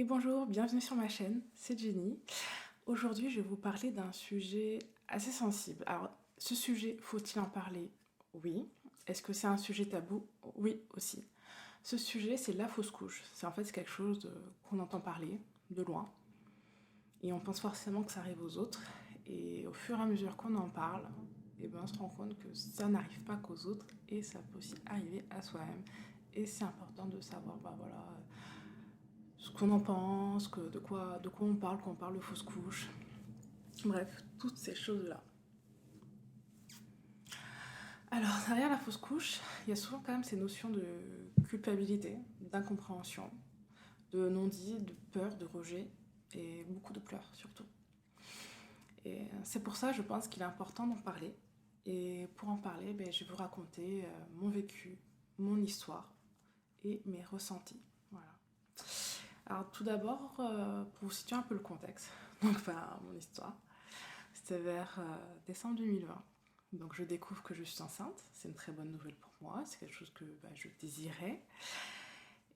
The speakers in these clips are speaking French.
Et bonjour, bienvenue sur ma chaîne, c'est Jenny. Aujourd'hui, je vais vous parler d'un sujet assez sensible. Alors, ce sujet, faut-il en parler? Oui. Est-ce que c'est un sujet tabou? Oui, aussi. Ce sujet, c'est la fausse couche. C'est en fait quelque chose qu'on entend parler de loin. Et on pense forcément que ça arrive aux autres. Et au fur et à mesure qu'on en parle, eh ben, on se rend compte que ça n'arrive pas qu'aux autres et ça peut aussi arriver à soi-même. Et c'est important de savoir, bah voilà, ce qu'on en pense, de quoi on parle quand on parle de fausse couche. Bref, toutes ces choses-là. Alors, derrière la fausse couche, il y a souvent quand même ces notions de culpabilité, d'incompréhension, de non-dit, de peur, de rejet et beaucoup de pleurs surtout. Et c'est pour ça, je pense qu'il est important d'en parler. Et pour en parler, je vais vous raconter mon vécu, mon histoire et mes ressentis. Voilà. Alors tout d'abord, pour vous situer un peu le contexte, donc enfin mon histoire, c'était vers décembre 2020. Donc je découvre que je suis enceinte, c'est une très bonne nouvelle pour moi, c'est quelque chose que je désirais.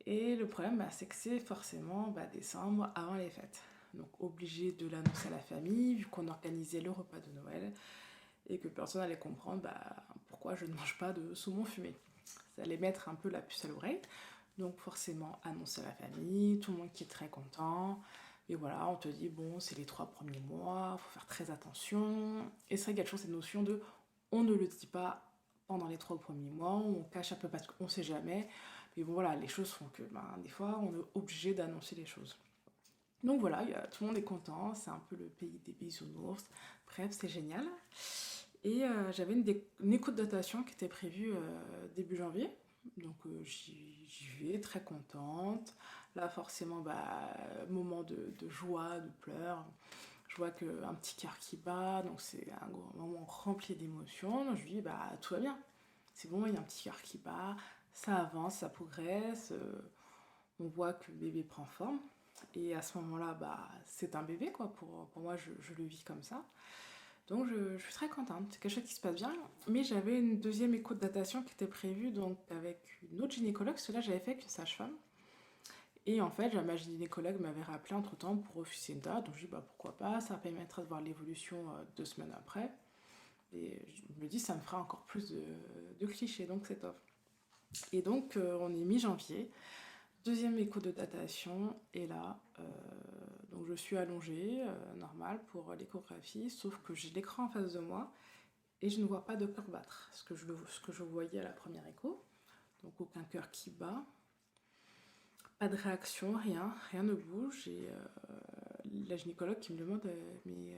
Et le problème, c'est que c'est forcément décembre avant les fêtes. Donc obligé de l'annoncer à la famille, vu qu'on organisait le repas de Noël, et que personne n'allait comprendre pourquoi je ne mange pas de saumon fumé. Ça allait mettre un peu la puce à l'oreille. Donc forcément, annoncer à la famille, tout le monde qui est très content. Et voilà, on te dit, bon, c'est les 3 premiers mois, il faut faire très attention. Et c'est vrai qu'il y a toujours cette notion de, on ne le dit pas pendant les 3 premiers mois, on cache un peu parce qu'on ne sait jamais. Mais bon, voilà, les choses font que des fois, on est obligé d'annoncer les choses. Donc voilà, tout le monde est content, c'est un peu le pays des bisounours. Bref, c'est génial. Et j'avais une écoute de datation qui était prévue début janvier. Donc j'y vais très contente. Là forcément, moment de joie, de pleurs. Je vois qu'un petit cœur qui bat, donc c'est un moment rempli d'émotions. Donc je lui dis, tout va bien. C'est bon, il y a un petit cœur qui bat, ça avance, ça progresse. On voit que le bébé prend forme. Et à ce moment-là, c'est un bébé, quoi. Pour moi, je le vis comme ça. Donc je suis très contente, c'est quelque chose qui se passe bien. Mais j'avais une deuxième écho de datation qui était prévue donc avec une autre gynécologue, cela j'avais fait avec une sage-femme. Et en fait, ma gynécologue m'avait rappelé entre-temps pour refuser une date, donc je dis pourquoi pas, ça permettra de voir l'évolution 2 semaines après. Et je me dis ça me fera encore plus de clichés, donc c'est top. Et donc on est mi-janvier, deuxième écho de datation, et là, donc je suis allongée, normal, pour l'échographie, sauf que j'ai l'écran en face de moi, et je ne vois pas de cœur battre, ce que je voyais à la première écho. Donc aucun cœur qui bat, pas de réaction, rien ne bouge. Et la gynécologue qui me demande mais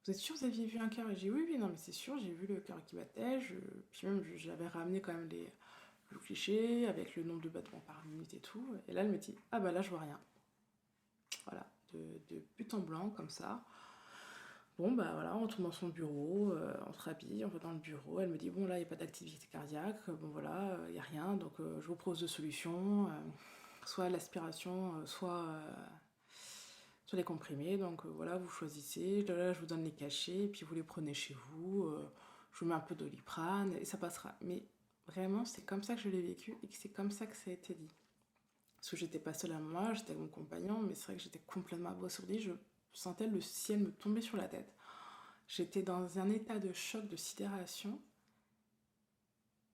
vous êtes sûr que vous aviez vu un cœur? Et j'ai dit oui, non, mais c'est sûr, j'ai vu le cœur qui battait. Puis même, j'avais ramené quand même le cliché avec le nombre de battements par minute et tout. Et là, elle me dit ah là, je vois rien. Voilà, de but en blanc comme ça. Bon, voilà, on retourne dans son bureau, on se rhabille, on va dans le bureau. Elle me dit, bon, là, il n'y a pas d'activité cardiaque, bon, voilà, il n'y a rien, donc je vous propose deux solutions, soit l'aspiration, soit les comprimés. Donc voilà, vous choisissez. Là, je vous donne les cachets, puis vous les prenez chez vous. Je vous mets un peu d'Oliprane et ça passera. Mais vraiment, c'est comme ça que je l'ai vécu et que c'est comme ça que ça a été dit. Parce que j'étais pas seule à moi, j'étais avec mon compagnon, mais c'est vrai que j'étais complètement abasourdie. Je sentais le ciel me tomber sur la tête. J'étais dans un état de choc, de sidération.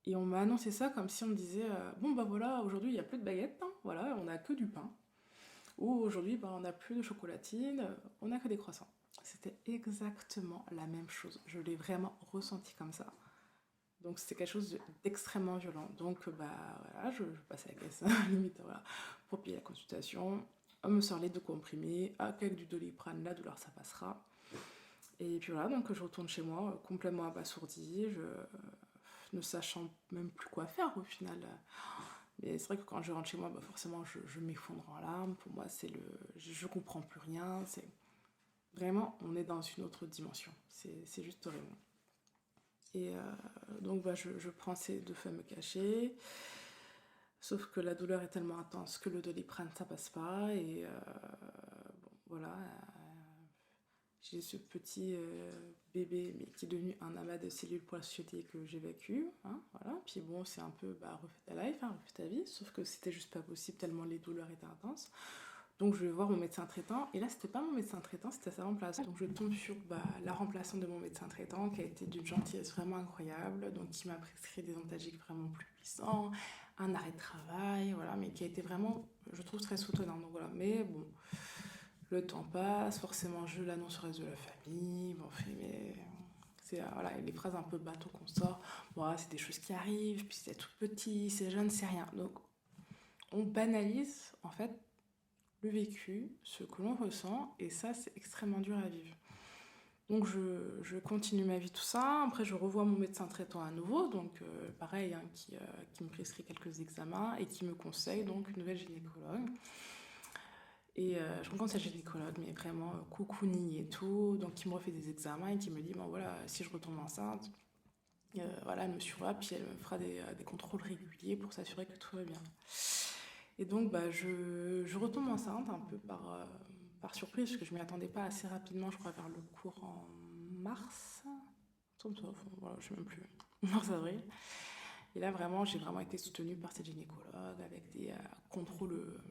Et on m'a annoncé ça comme si on me disait bon, voilà, aujourd'hui il n'y a plus de baguettes, hein, voilà, on n'a que du pain. Ou aujourd'hui, on n'a plus de chocolatine, on n'a que des croissants. C'était exactement la même chose. Je l'ai vraiment ressenti comme ça. Donc c'était quelque chose d'extrêmement violent. Donc voilà, je passe à la caisse, limite, voilà, pour payer la consultation. On me sort les deux comprimés, avec du Doliprane, la douleur ça passera. Et puis voilà, donc je retourne chez moi complètement abasourdie, ne sachant même plus quoi faire au final. Mais c'est vrai que quand je rentre chez moi, forcément je m'effondre en larmes. Pour moi, c'est le. Je comprends plus rien. C'est vraiment, on est dans une autre dimension. C'est juste horrible. Et donc je prends ces deux fameux cachets. Sauf que la douleur est tellement intense que le Doliprane ça passe pas. Et bon, voilà. J'ai ce petit bébé mais qui est devenu un amas de cellules poissonnées que j'ai vécu. Hein, voilà. Puis bon, c'est un peu refait ta life, refait ta vie. Sauf que c'était juste pas possible tellement les douleurs étaient intenses. Donc je vais voir mon médecin traitant, et là c'était pas mon médecin traitant, c'était sa remplaçante. Donc je tombe sur la remplaçante de mon médecin traitant qui a été d'une gentillesse vraiment incroyable, donc qui m'a prescrit des antalgiques vraiment plus puissants, un arrêt de travail, voilà, mais qui a été vraiment, je trouve, très soutenant. Donc voilà, mais bon, le temps passe, forcément je l'annonce au reste de la famille, bon, mais c'est voilà, les phrases un peu bateau qu'on sort, bon, voilà, c'est des choses qui arrivent, puis c'est tout petit, c'est jeune, c'est rien. Donc on banalise en fait le vécu, ce que l'on ressent, et ça c'est extrêmement dur à vivre. Donc je continue ma vie, tout ça. Après je revois mon médecin traitant à nouveau, donc pareil, hein, qui me prescrit quelques examens et qui me conseille donc une nouvelle gynécologue. Et je rencontre cette gynécologue, mais vraiment coucounie et tout, donc qui me refait des examens et qui me dit, bon voilà, si je retombe enceinte, voilà, elle me suivra, puis elle me fera des contrôles réguliers pour s'assurer que tout va bien. Et donc, je retombe enceinte un peu par surprise, parce que je ne m'y attendais pas assez rapidement, je crois vers le cours en mars, voilà, je ne sais même plus, mars-avril. Et là, vraiment, j'ai vraiment été soutenue par cette gynécologue avec des contrôles,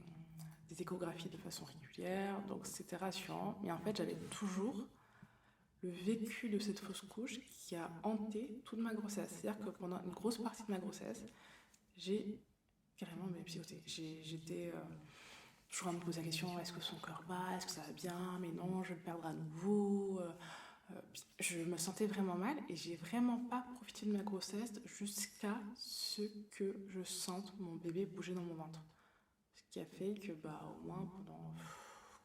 des échographies de façon régulière, donc c'était rassurant. Mais en fait, j'avais toujours le vécu de cette fausse couche qui a hanté toute ma grossesse. C'est-à-dire que pendant une grosse partie de ma grossesse, j'ai carrément psychoté. J'étais toujours à me poser la question, est-ce que son cœur bat, est-ce que ça va bien, mais non, je vais le perdre à nouveau. Je me sentais vraiment mal et j'ai vraiment pas profité de ma grossesse jusqu'à ce que je sente mon bébé bouger dans mon ventre. Ce qui a fait que au moins pendant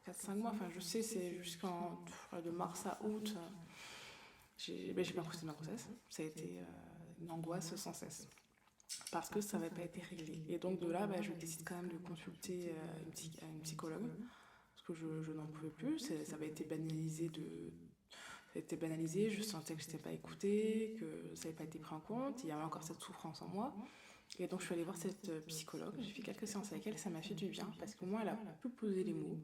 4-5 mois, enfin je sais, c'est de mars à août, j'ai pas profité de ma grossesse. Ça a été une angoisse sans cesse, parce que ça n'avait pas été réglé. Et donc de là, je décide quand même de consulter une psychologue, parce que je n'en pouvais plus. Ça avait été banalisé, je sentais que je n'étais pas écoutée, que ça n'avait pas été pris en compte, il y avait encore cette souffrance en moi. Et donc je suis allée voir cette psychologue, j'ai fait quelques séances avec elle, ça m'a fait du bien, parce que moi, elle a pu poser les mots,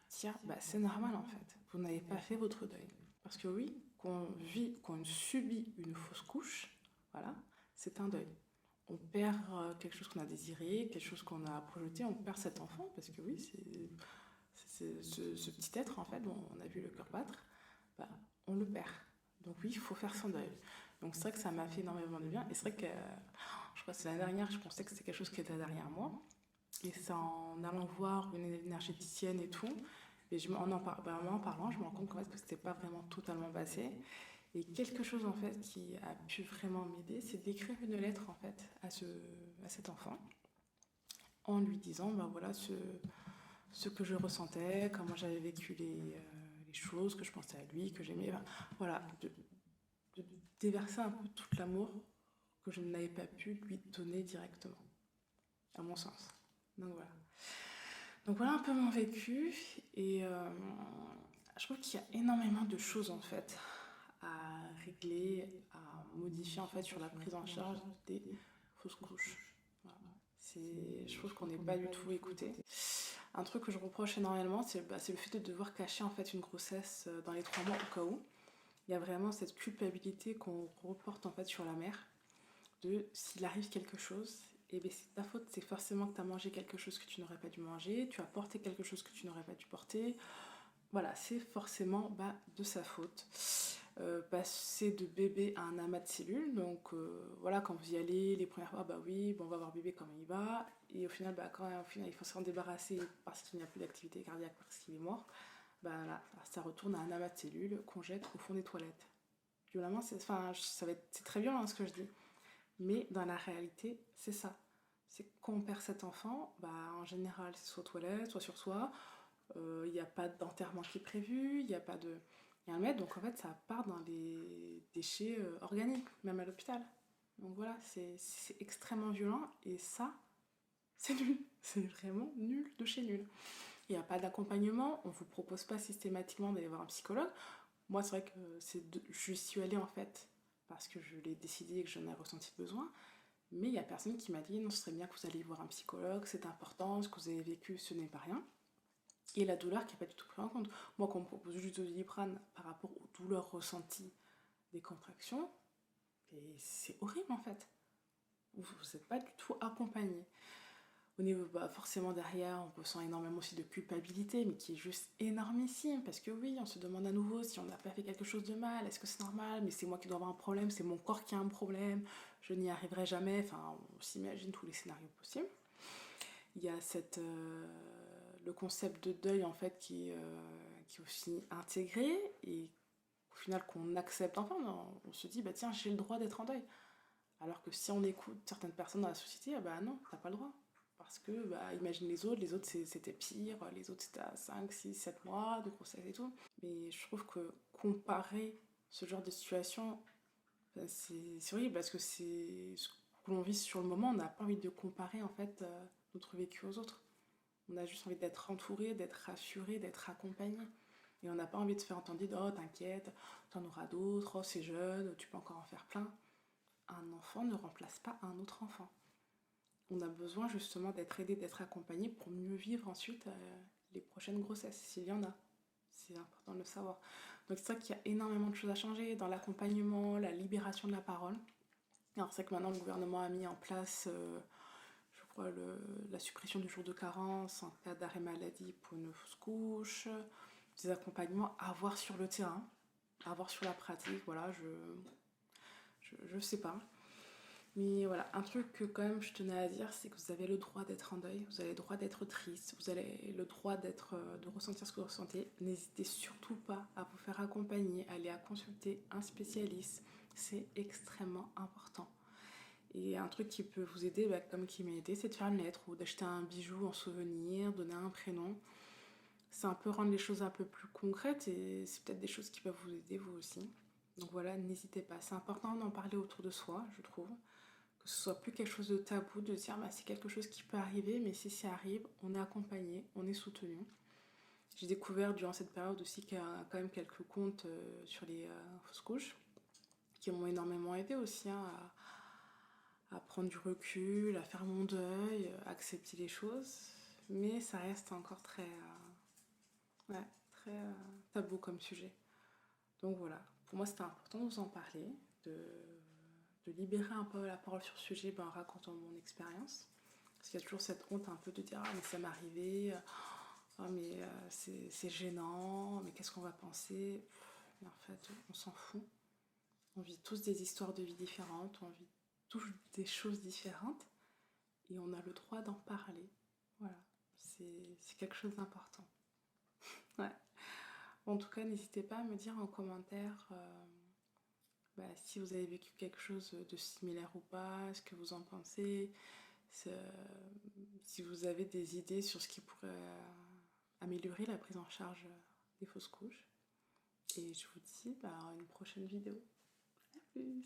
dire, c'est normal en fait, vous n'avez pas fait votre deuil. Parce que oui, qu'on subit une fausse couche, voilà, c'est un deuil. On perd quelque chose qu'on a désiré, quelque chose qu'on a projeté, on perd cet enfant, parce que oui, c'est ce petit être, en fait, dont on a vu le cœur battre, on le perd. Donc oui, il faut faire son deuil. Donc c'est vrai que ça m'a fait énormément de bien, et c'est vrai que, je crois que c'est l'année dernière, je pensais que c'était quelque chose qui était derrière moi, et c'est en allant voir une énergéticienne et tout, et en parlant, je me rends compte qu'en fait, que c'était pas vraiment totalement passé. Et quelque chose en fait qui a pu vraiment m'aider, c'est d'écrire une lettre en fait à cet enfant, en lui disant voilà ce que je ressentais, comment j'avais vécu les choses, que je pensais à lui, que j'aimais, voilà, de déverser un peu tout l'amour que je n'avais pas pu lui donner directement, à mon sens. Donc voilà un peu mon vécu, et je trouve qu'il y a énormément de choses en fait à régler, à modifier en fait sur la prise en charge des fausses couches. Voilà. Je trouve qu'on n'est pas du tout écouté. Un truc que je reproche énormément, c'est le fait de devoir cacher en fait une grossesse dans les 3 mois au cas où. Il y a vraiment cette culpabilité qu'on reporte en fait sur la mère, de s'il arrive quelque chose, et c'est ta faute, c'est forcément que tu as mangé quelque chose que tu n'aurais pas dû manger, tu as porté quelque chose que tu n'aurais pas dû porter. Voilà, c'est forcément de sa faute. Passer de bébé à un amas de cellules, donc voilà, quand vous y allez les premières fois, oui, on va voir bébé comment il va, et au final, quand il faut s'en débarrasser parce qu'il n'y a plus d'activité cardiaque, parce qu'il est mort, là, ça retourne à un amas de cellules qu'on jette au fond des toilettes. Violemment, c'est très violent ce que je dis, mais dans la réalité, c'est ça. C'est quand on perd cet enfant, en général, c'est soit aux toilettes, soit sur soi. Il n'y a pas d'enterrement qui est prévu, il n'y a pas de... Il y a un mètre, donc en fait, ça part dans les déchets organiques, même à l'hôpital. Donc voilà, c'est extrêmement violent, et ça, c'est nul. C'est vraiment nul de chez nul. Il n'y a pas d'accompagnement, on ne vous propose pas systématiquement d'aller voir un psychologue. Moi, c'est vrai que je suis allée en fait parce que je l'ai décidé et que j'en ai ressenti besoin. Mais il n'y a personne qui m'a dit non, ce serait bien que vous alliez voir un psychologue, c'est important, ce que vous avez vécu, ce n'est pas rien. Et la douleur qui n'est pas du tout prise en compte. Moi, quand on me propose juste de Doliprane par rapport aux douleurs ressenties des contractions, c'est horrible en fait. Vous n'êtes pas du tout accompagné. Au niveau, bah, forcément derrière, on ressent énormément aussi de culpabilité, mais qui est juste énormissime, parce que oui, on se demande à nouveau si on n'a pas fait quelque chose de mal, est-ce que c'est normal, mais c'est moi qui dois avoir un problème, c'est mon corps qui a un problème, je n'y arriverai jamais, enfin, on s'imagine tous les scénarios possibles. Il y a le concept de deuil, en fait, qui est aussi intégré, et au final qu'on accepte enfin, on se dit, bah tiens, j'ai le droit d'être en deuil. Alors que si on écoute certaines personnes dans la société, ah bah non, t'as pas le droit. Parce que, bah, imagine les autres c'était pire, les autres c'était à 5, 6, 7 mois de grossesse et tout. Mais je trouve que comparer ce genre de situation, ben, c'est horrible parce que c'est ce que l'on vit sur le moment, on n'a pas envie de comparer en fait notre vécu aux autres. On a juste envie d'être entouré, d'être rassuré, d'être accompagné. Et on n'a pas envie de se faire entendre dire, oh t'inquiète, t'en auras d'autres, oh c'est jeune, tu peux encore en faire plein. Un enfant ne remplace pas un autre enfant. On a besoin justement d'être aidé, d'être accompagné pour mieux vivre ensuite les prochaines grossesses, s'il y en a. C'est important de le savoir. Donc c'est vrai qu'il y a énormément de choses à changer dans l'accompagnement, la libération de la parole. Alors c'est vrai que maintenant le gouvernement a mis en place, je crois, la suppression du jour de carence en cas d'arrêt maladie pour une fausse couche, des accompagnements à voir sur le terrain, à voir sur la pratique, voilà, je sais pas. Mais voilà, un truc que quand même je tenais à dire, c'est que vous avez le droit d'être en deuil, vous avez le droit d'être triste, vous avez le droit de ressentir ce que vous ressentez. N'hésitez surtout pas à vous faire accompagner, à aller à consulter un spécialiste. C'est extrêmement important. Et un truc qui peut vous aider, bah, comme qui m'a aidé, c'est de faire une lettre ou d'acheter un bijou en souvenir, donner un prénom. C'est un peu rendre les choses un peu plus concrètes et c'est peut-être des choses qui peuvent vous aider vous aussi. Donc voilà, n'hésitez pas. C'est important d'en parler autour de soi, je trouve, que ce soit plus quelque chose de tabou, de dire bah, c'est quelque chose qui peut arriver, mais si ça arrive, on est accompagné, on est soutenu. J'ai découvert durant cette période aussi qu'il y a quand même quelques comptes sur les fausses couches qui m'ont énormément aidé aussi hein, à prendre du recul, à faire mon deuil, à accepter les choses. Mais ça reste encore ouais, très tabou comme sujet. Donc voilà, pour moi c'était important de vous en parler, de libérer un peu la parole sur ce sujet ben, en racontant mon expérience. Parce qu'il y a toujours cette honte un peu de dire ah mais ça m'est arrivé, ah mais c'est gênant, mais qu'est-ce qu'on va penser. Mais en fait on s'en fout. On vit tous des histoires de vie différentes, on vit tous des choses différentes et on a le droit d'en parler. Voilà, c'est quelque chose d'important. Ouais. En tout cas, n'hésitez pas à me dire en commentaire bah, si vous avez vécu quelque chose de similaire ou pas, ce que vous en pensez, si vous avez des idées sur ce qui pourrait améliorer la prise en charge des fausses couches. Et je vous dis bah, à une prochaine vidéo. À plus!